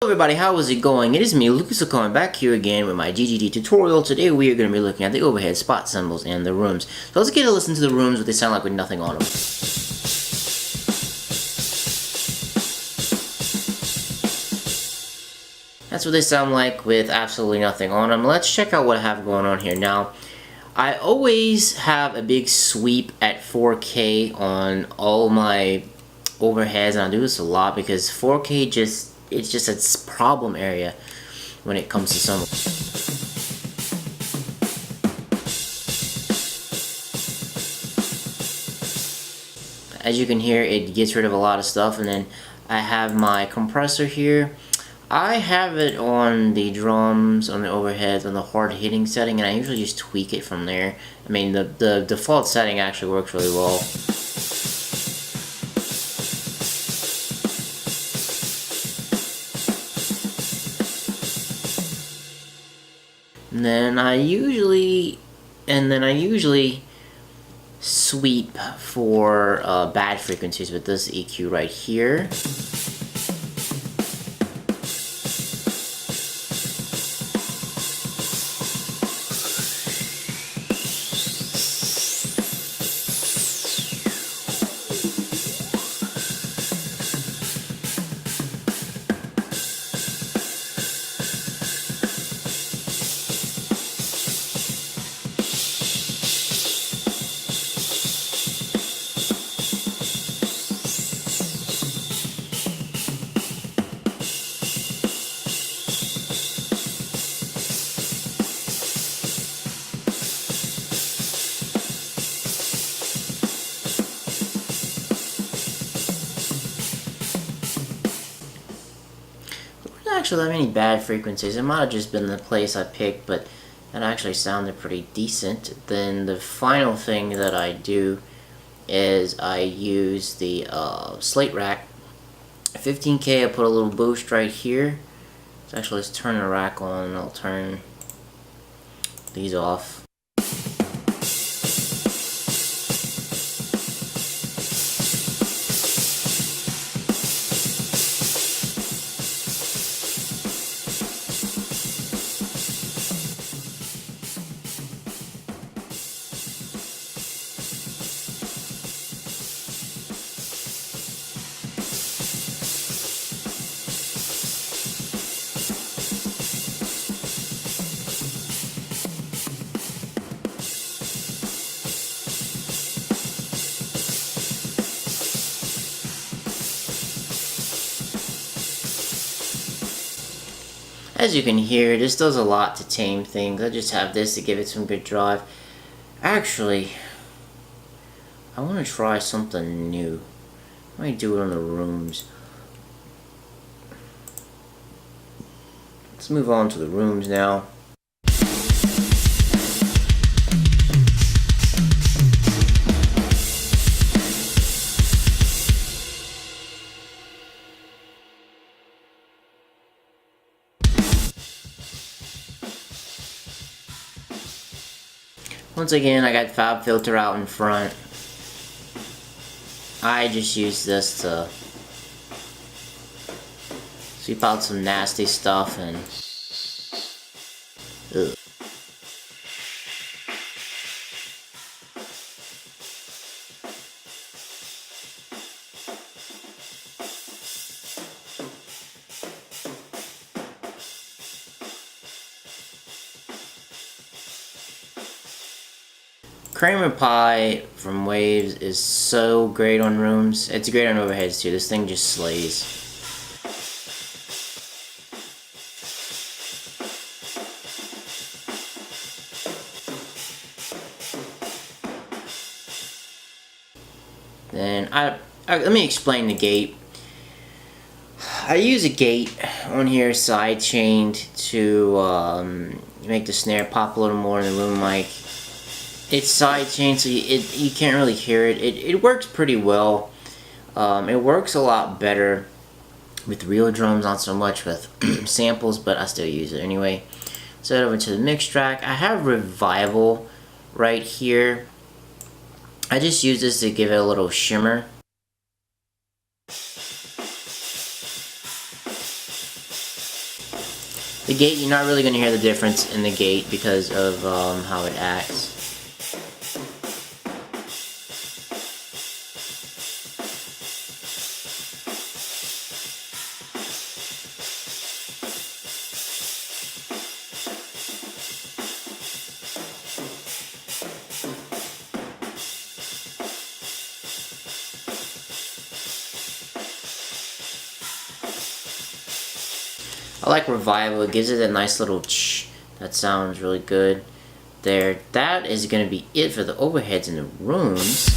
Hello everybody, how is it going? It is me, Lucas, coming back here again with my GGD tutorial. Today we are going to be looking at the overhead spot symbols and the rooms. So let's get a listen to the rooms, what they sound like with nothing on them. That's what they sound like with absolutely nothing on them. Let's check out what I have going on here. Now, I always have a big sweep at 4K on all my overheads, and I do this a lot because 4K it's just a problem area when it comes to some. As you can hear, it gets rid of a lot of stuff. And then I have my compressor here. I have it on the drums, on the overheads, on the hard hitting setting, and I usually just tweak it from there. I mean, the default setting actually works really well. And then I usually sweep for bad frequencies with this EQ right here. Actually that many bad frequencies. It might have just been the place I picked, but that actually sounded pretty decent. Then the final thing that I do is I use the slate rack 15K. I put a little boost right here. So actually let's turn the rack on and I'll turn these off. As you can hear, this does a lot to tame things. I just have this to give it some good drive. Actually, I want to try something new. I might do it on the rooms. Let's move on to the rooms now. Once again, I got FabFilter out in front. I just use this to sweep out some nasty stuff and ugh. Kramer Pie from Waves is so great on rooms. It's great on overheads too. This thing just slays. Then let me explain the gate. I use a gate on here side chained to make the snare pop a little more in the room mic. It's side chained, so you can't really hear it. It works pretty well. It works a lot better with real drums, not so much with samples, but I still use it anyway. So head over to the mix track. I have Revival right here. I just use this to give it a little shimmer. The gate, you're not really going to hear the difference in the gate because of how it acts. I like Revival, it gives it a nice little ch. That sounds really good there. That is going to be it for the overheads in the rooms.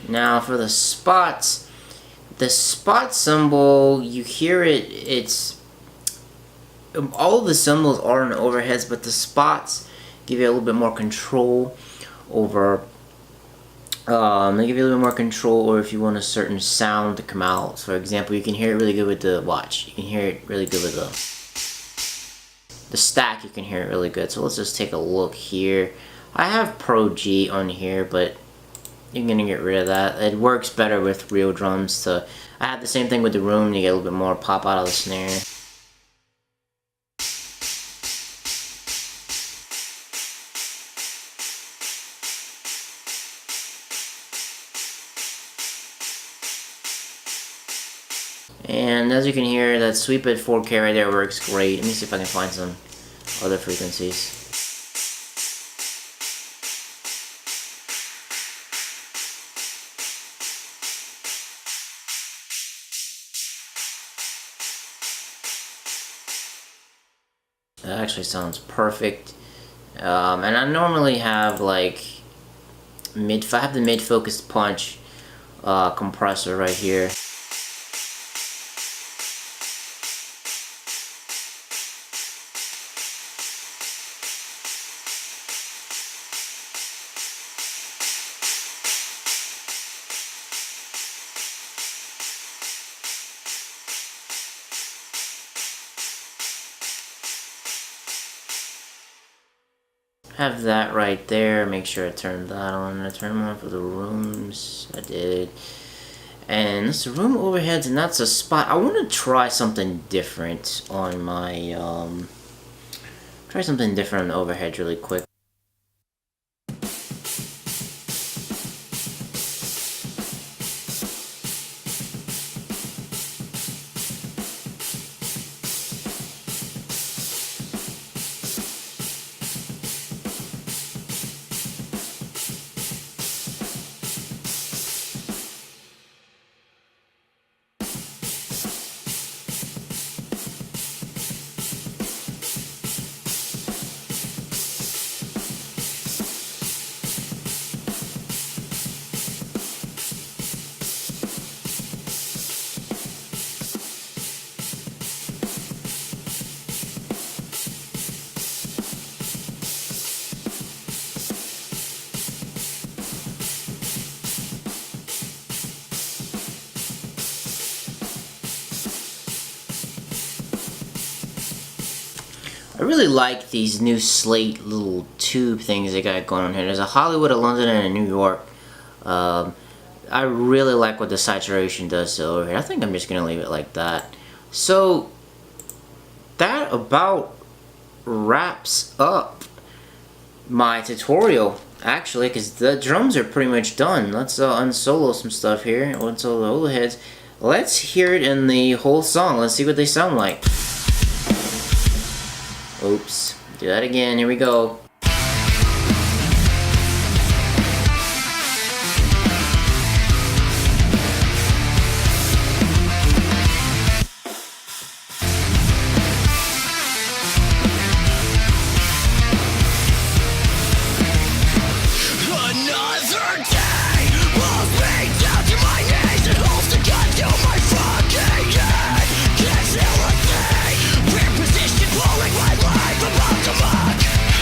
Now for the spots, the spot symbol, you hear it, it's all of the symbols are in the overheads, but the spots give you a little bit more control over, they give you a little more control over if you want a certain sound to come out. So for example, you can hear it really good with the watch. You can hear it really good with the stack, you can hear it really good. So let's just take a look here. I have Pro G on here, but you're gonna get rid of that. It works better with real drums. I have the same thing with the room, you get a little bit more pop out of the snare. And as you can hear, that sweep at 4K right there works great. Let me see if I can find some other frequencies. That actually sounds perfect. And I normally have like I have the mid-focused punch compressor right here. Have that right there. Make sure I turned that on. I turned them on for the rooms. I did. And it's the room overheads, and that's a spot. I want to try something different on my try something different on the overheads really quick. I really like these new slate little tube things they got going on here. There's a Hollywood, a London, and a New York. I really like what the saturation does to overhead. I think I'm just going to leave it like that. So, that about wraps up my tutorial, actually, because the drums are pretty much done. Let's unsolo some stuff here. Unsolo the overheads. Let's hear it in the whole song. Let's see what they sound like. Oops. Do that again. Here we go.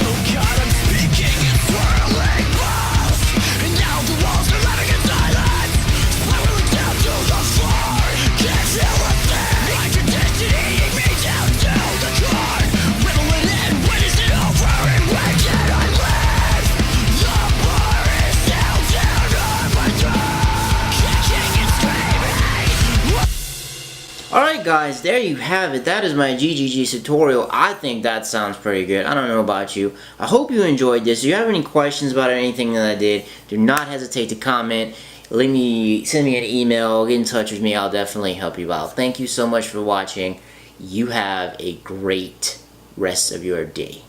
Oh God. Alright guys, there you have it. That is my GGG tutorial. I think that sounds pretty good. I don't know about you. I hope you enjoyed this. If you have any questions about anything that I did, do not hesitate to comment. Send me an email, get in touch with me. I'll definitely help you out. Thank you so much for watching. You have a great rest of your day.